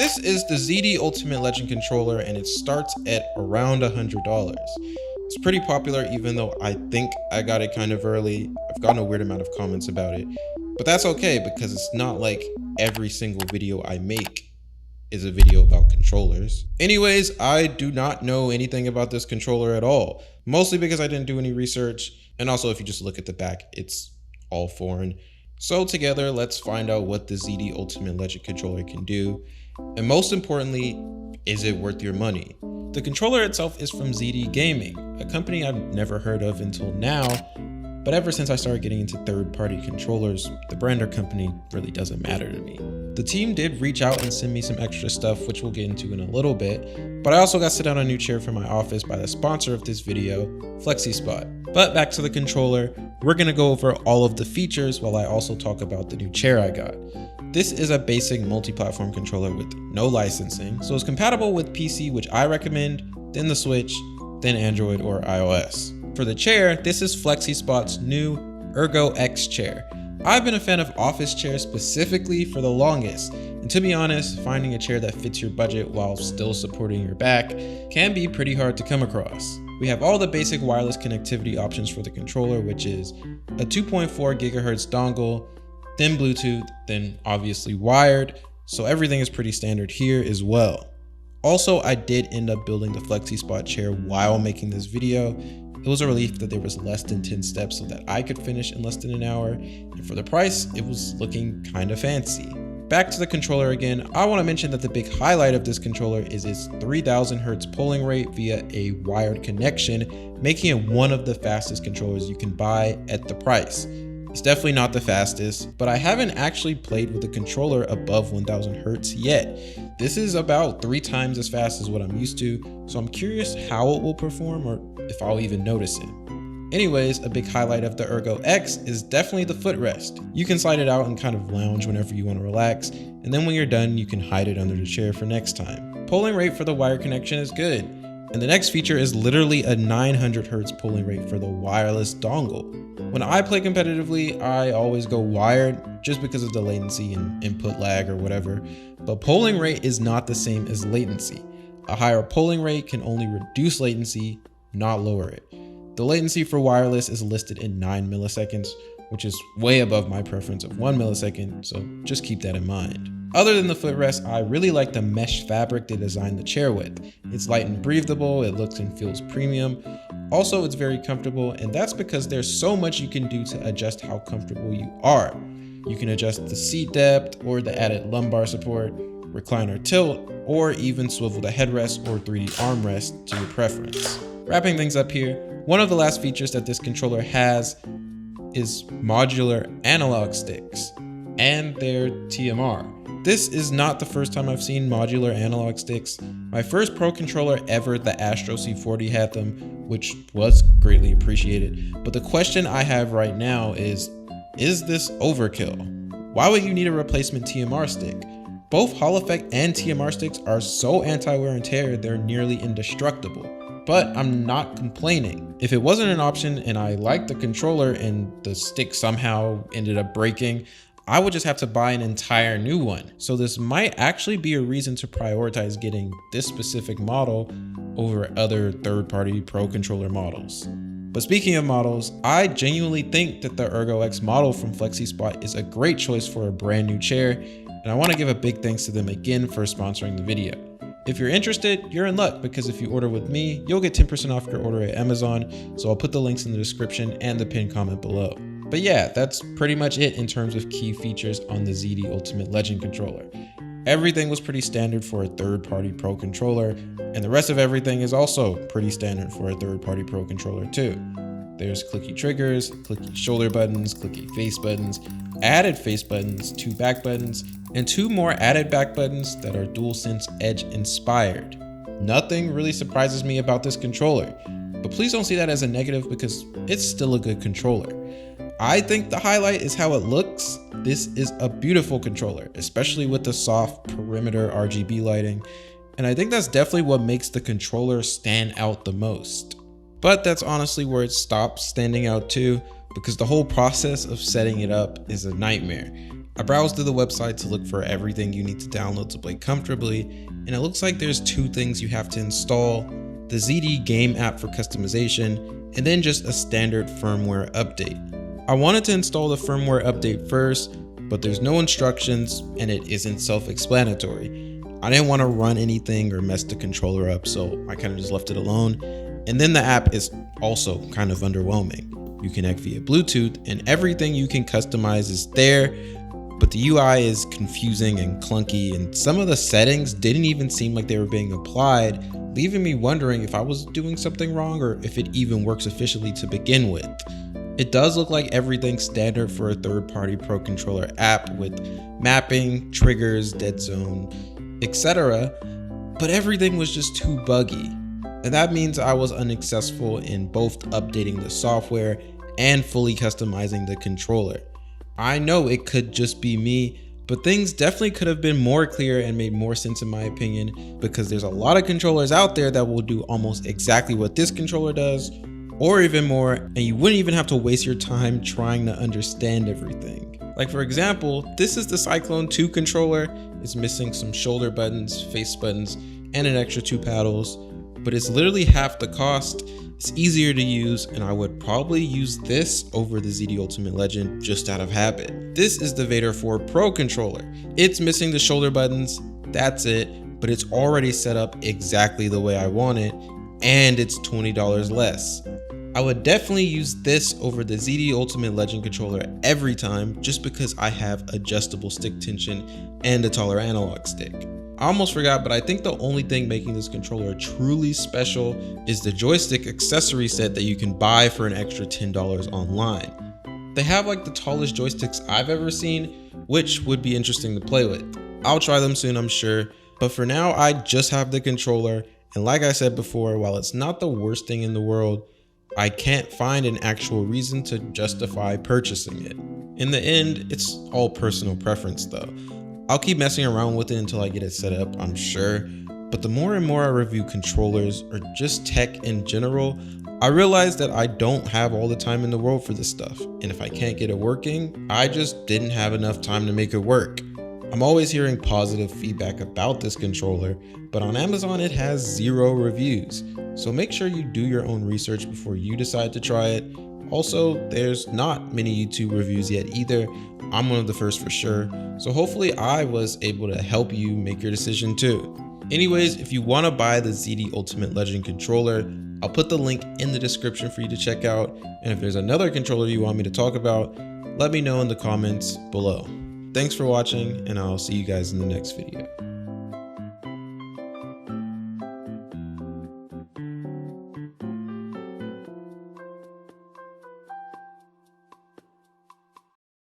This is the ZD Ultimate Legend controller and it starts at around $100. It's pretty popular even though I think I got it kind of early. I've gotten a weird amount of comments about it, but that's okay because it's not like every single video I make is a video about controllers. Anyways, I do not know anything about this controller at all, mostly because I didn't do any research, and also if you just look at the back, it's all foreign. So together, let's find out what the ZD Ultimate Legend controller can do, and most importantly, is it worth your money? The controller itself is from ZD Gaming, a company I've never heard of until now, but ever since I started getting into third-party controllers, the brand or company really doesn't matter to me. The team did reach out and send me some extra stuff, which we'll get into in a little bit, but I also got sit down a new chair for my office by the sponsor of this video, FlexiSpot. But back to the controller, we're gonna go over all of the features while I also talk about the new chair I got. This is a basic multi-platform controller with no licensing, so it's compatible with PC, which I recommend, then the Switch, then Android or iOS. For the chair, this is FlexiSpot's new ergonomics chair. I've been a fan of office chairs specifically for the longest, and to be honest, finding a chair that fits your budget while still supporting your back can be pretty hard to come across. We have all the basic wireless connectivity options for the controller, which is a 2.4 GHz dongle, then Bluetooth, then obviously wired, so everything is pretty standard here as well. Also, I did end up building the FlexiSpot chair while making this video. It was a relief that there was less than 10 steps so that I could finish in less than an hour, and for the price, it was looking kind of fancy. Back to the controller again, I want to mention that the big highlight of this controller is its 3000 Hz polling rate via a wired connection, making it one of the fastest controllers you can buy at the price. It's definitely not the fastest, but I haven't actually played with a controller above 1000 Hz yet. This is about 3 times as fast as what I'm used to, so I'm curious how it will perform or if I'll even notice it. Anyways, a big highlight of the Ergo X is definitely the footrest. You can slide it out and kind of lounge whenever you want to relax, and then when you're done, you can hide it under the chair for next time. Polling rate for the wire connection is good, and the next feature is literally a 900 Hz polling rate for the wireless dongle. When I play competitively, I always go wired just because of the latency and input lag or whatever, but polling rate is not the same as latency. A higher polling rate can only reduce latency, not lower it. The latency for wireless is listed in 9 milliseconds, which is way above my preference of 1 millisecond, so just keep that in mind. Other than the footrest, I really like the mesh fabric they designed the chair with. It's light and breathable, it looks and feels premium. Also, it's very comfortable, and that's because there's so much you can do to adjust how comfortable you are. You can adjust the seat depth or the added lumbar support, recliner tilt, or even swivel the headrest or 3D armrest to your preference. Wrapping things up here, one of the last features that this controller has is modular analog sticks and their TMR. This is not the first time I've seen modular analog sticks. My first pro controller ever, the Astro C40, had them, which was greatly appreciated. But the question I have right now is this overkill? Why would you need a replacement TMR stick? Both Hall Effect and TMR sticks are so anti-wear and tear, they're nearly indestructible. But I'm not complaining. If it wasn't an option and I liked the controller and the stick somehow ended up breaking, I would just have to buy an entire new one. So this might actually be a reason to prioritize getting this specific model over other third-party pro controller models. But speaking of models, I genuinely think that the Ergo X model from FlexiSpot is a great choice for a brand new chair, and I want to give a big thanks to them again for sponsoring the video. If you're interested, you're in luck because if you order with me, you'll get 10% off your order at Amazon, so I'll put the links in the description and the pinned comment below. But yeah, that's pretty much it in terms of key features on the ZD Ultimate Legend controller. Everything was pretty standard for a third-party pro controller, and the rest of everything is also pretty standard for a third-party pro controller too. There's clicky triggers, clicky shoulder buttons, clicky face buttons, added face buttons, 2 back buttons, and 2 more added back buttons that are DualSense Edge inspired. Nothing really surprises me about this controller, but please don't see that as a negative because it's still a good controller. I think the highlight is how it looks. This is a beautiful controller, especially with the soft perimeter RGB lighting, and I think that's definitely what makes the controller stand out the most. But that's honestly where it stops standing out too, because the whole process of setting it up is a nightmare. I browsed through the website to look for everything you need to download to play comfortably, and it looks like there's 2 things you have to install: the ZD game app for customization, and then just a standard firmware update. I wanted to install the firmware update first, but there's no instructions and it isn't self-explanatory. I didn't want to run anything or mess the controller up, so I kind of just left it alone. And then the app is also kind of underwhelming. You connect via Bluetooth and everything you can customize is there, but the UI is confusing and clunky, and some of the settings didn't even seem like they were being applied, leaving me wondering if I was doing something wrong or if it even works efficiently to begin with. It does look like everything's standard for a third-party Pro Controller app with mapping, triggers, dead zone, etc., but everything was just too buggy. And that means I was unsuccessful in both updating the software and fully customizing the controller. I know it could just be me, but things definitely could have been more clear and made more sense in my opinion, because there's a lot of controllers out there that will do almost exactly what this controller does, or even more, and you wouldn't even have to waste your time trying to understand everything. Like for example, this is the Cyclone 2 controller. It's missing some shoulder buttons, face buttons, and an extra 2 paddles, but it's literally half the cost. It's easier to use, and I would probably use this over the ZD Ultimate Legend just out of habit. This is the Vader 4 Pro controller. It's missing the shoulder buttons, that's it, but it's already set up exactly the way I want it, and it's $20 less. I would definitely use this over the ZD Ultimate Legend controller every time, just because I have adjustable stick tension and a taller analog stick. I almost forgot, but I think the only thing making this controller truly special is the joystick accessory set that you can buy for an extra $10 online. They have like the tallest joysticks I've ever seen, which would be interesting to play with. I'll try them soon, I'm sure, but for now I just have the controller, and like I said before, while it's not the worst thing in the world, I can't find an actual reason to justify purchasing it. In the end, it's all personal preference though. I'll keep messing around with it until I get it set up, I'm sure, but the more and more I review controllers or just tech in general, I realize that I don't have all the time in the world for this stuff, and if I can't get it working, I just didn't have enough time to make it work. I'm always hearing positive feedback about this controller, but on Amazon it has 0 reviews, so make sure you do your own research before you decide to try it. Also, there's not many YouTube reviews yet either. I'm one of the first for sure, so hopefully I was able to help you make your decision too. Anyways, if you want to buy the ZD Ultimate Legend controller, I'll put the link in the description for you to check out, and if there's another controller you want me to talk about, let me know in the comments below. Thanks for watching, and I'll see you guys in the next video.